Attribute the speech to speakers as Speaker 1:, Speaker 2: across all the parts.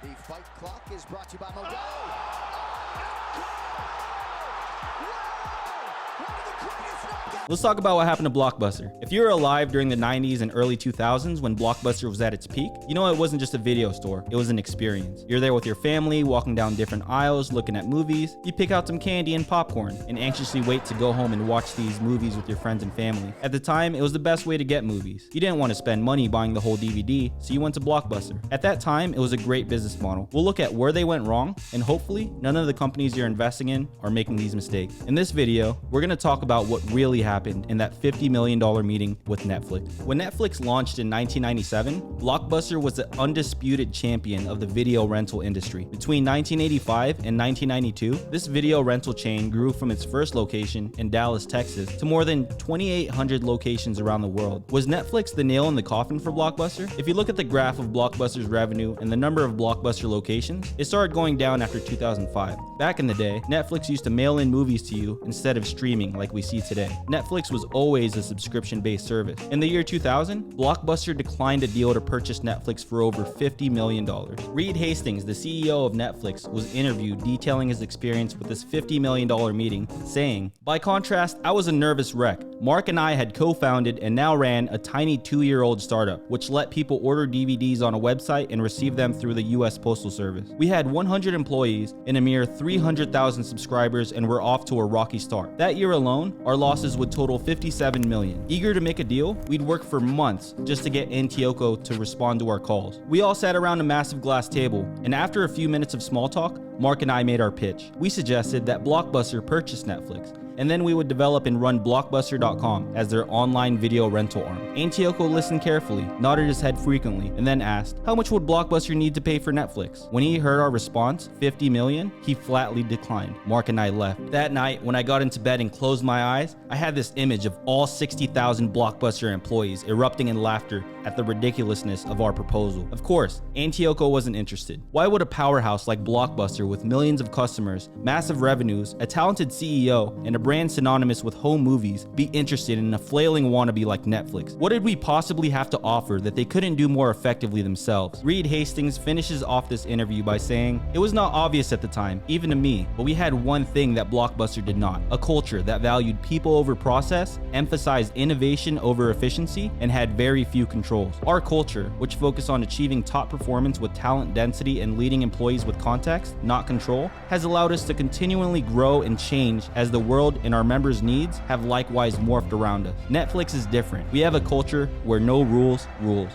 Speaker 1: The fight clock is brought to you by Modelo.
Speaker 2: Let's talk about what happened to Blockbuster. If you were alive during the 90s and early 2000s when Blockbuster was at its peak, you know it wasn't just a video store, it was an experience. You're there with your family, walking down different aisles, looking at movies. You pick out some candy and popcorn and anxiously wait to go home and watch these movies with your friends and family. At the time, it was the best way to get movies. You didn't want to spend money buying the whole DVD, so you went to Blockbuster. At that time, it was a great business model. We'll look at where they went wrong, and hopefully, none of the companies you're investing in are making these mistakes. In this video, we're going to talk about what really happened in that $50 million meeting with Netflix. When Netflix launched in 1997, Blockbuster was the undisputed champion of the video rental industry. Between 1985 and 1992, this video rental chain grew from its first location in Dallas, Texas, to more than 2,800 locations around the world. Was Netflix the nail in the coffin for Blockbuster? If you look at the graph of Blockbuster's revenue and the number of Blockbuster locations, it started going down after 2005. Back in the day, Netflix used to mail in movies to you instead of streaming like we see today. Netflix was always a subscription-based service. In the year 2000, Blockbuster declined a deal to purchase Netflix for over $50 million. Reed Hastings, the CEO of Netflix, was interviewed detailing his experience with this $50 million meeting, saying, "By contrast, I was a nervous wreck. Mark and I had co-founded and now ran a tiny 2-year-old startup, which let people order DVDs on a website and receive them through the US Postal Service. We had 100 employees and a mere 300,000 subscribers and were off to a rocky start. That year alone, our losses would total $57 million. Eager to make a deal, we'd work for months just to get NTOCO to respond to our calls. We all sat around a massive glass table, and after a few minutes of small talk, Mark and I made our pitch. We suggested that Blockbuster purchase Netflix, and then we would develop and run Blockbuster.com as their online video rental arm. NTOCO listened carefully, nodded his head frequently, and then asked, how much would Blockbuster need to pay for Netflix? When he heard our response, $50 million, he flatly declined. Mark and I left. That night, when I got into bed and closed my eyes, I had this image of all 60,000 Blockbuster employees erupting in laughter at the ridiculousness of our proposal. Of course, NTOCO wasn't interested. Why would a powerhouse like Blockbuster with millions of customers, massive revenues, a talented CEO, and a brand synonymous with home movies be interested in a flailing wannabe like Netflix? What did we possibly have to offer that they couldn't do more effectively themselves? Reed Hastings finishes off this interview by saying, "It was not obvious at the time, even to me, but we had one thing that Blockbuster did not, a culture that valued people over process, emphasized innovation over efficiency, and had very few controls. Our culture, which focused on achieving top performance with talent density and leading employees with context, not control, has allowed us to continually grow and change as the world and our members' needs have likewise morphed around us. Netflix is different. We have a culture where no rules.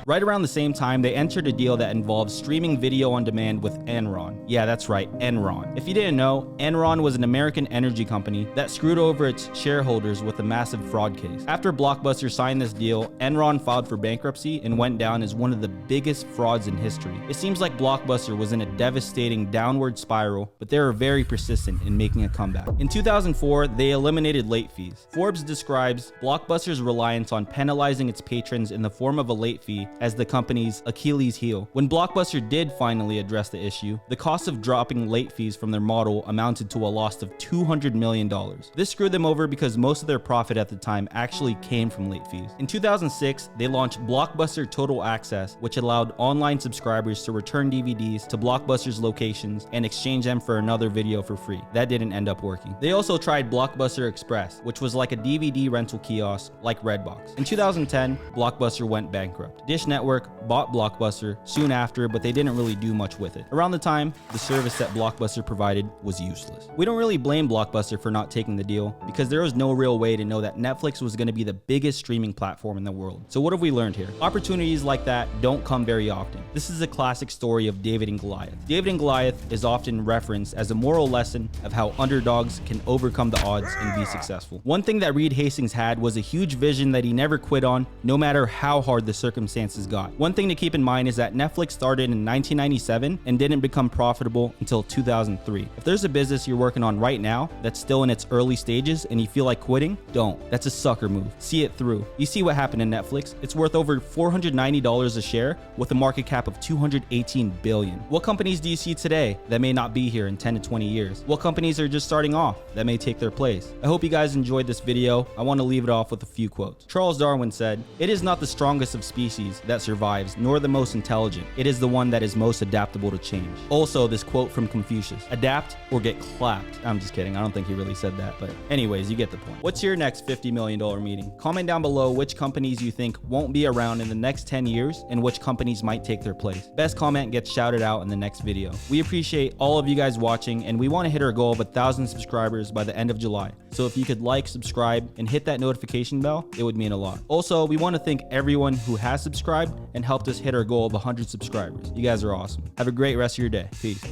Speaker 2: Right around the same time, they entered a deal that involved streaming video on demand with Enron. Yeah, that's right, Enron. If you didn't know, Enron was an American energy company that screwed over its shareholders with a massive fraud case. After Blockbuster signed this deal, Enron filed for bankruptcy and went down as one of the biggest frauds in history. It seems like Blockbuster was in a devastating downward spiral, but they were very persistent in making a comeback. In 2004, they eliminated late fees. Forbes describes Blockbuster's reliance on penalizing its patrons in the form of a late fee as the company's Achilles heel. When Blockbuster did finally address the issue, the cost of dropping late fees from their model amounted to a loss of $200 million. This screwed them over because most of their profit at the time actually came from late fees. In 2006, they launched Blockbuster Total Access, which allowed online subscribers to return DVDs to Blockbuster's locations and exchange them for another video for free. That didn't end up working. They also tried Blockbuster Express, which was like a DVD rental kiosk like Redbox. In 2010, Blockbuster went bankrupt. Dish Network bought Blockbuster soon after, but they didn't really do much with it. Around the time, the service that Blockbuster provided was useless. We don't really blame Blockbuster for not taking the deal because there was no real way to know that Netflix was going to be the biggest streaming platform in the world. So what have we learned here? Opportunities like that don't come very often. This is a classic story of David and Goliath. David and Goliath is often referenced as a moral lesson of how underdogs can overcome the odds and be successful. One thing that Reed Hastings had was a huge vision that he never quit on, no matter how hard the circumstances got. One thing to keep in mind is that Netflix started in 1997 and didn't become profitable until 2003. If there's a business you're working on right now that's still in its early stages and you feel like quitting, don't. That's a sucker move. See it through. You see what happened in Netflix? It's worth over $490 a share with a market cap of $218 billion. What companies do you see today that may not be here in 10 to 20 years? What companies are just starting off that may take their place? place. I hope you guys enjoyed this video. I want to leave it off with a few quotes. Charles Darwin said, "It is not the strongest of species that survives, nor the most intelligent. It is the one that is most adaptable to change." Also, this quote from Confucius, "Adapt or get clapped." I'm just kidding. I don't think he really said that, but anyways, you get the point. What's your next $50 million meeting? Comment down below which companies you think won't be around in the next 10 years and which companies might take their place. Best comment gets shouted out in the next video. We appreciate all of you guys watching, and we want to hit our goal of 1,000 subscribers by the end of July. So if you could like, subscribe, and hit that notification bell, it would mean a lot. Also, we want to thank everyone who has subscribed and helped us hit our goal of 100 subscribers. You guys are awesome. Have a great rest of your day. Peace.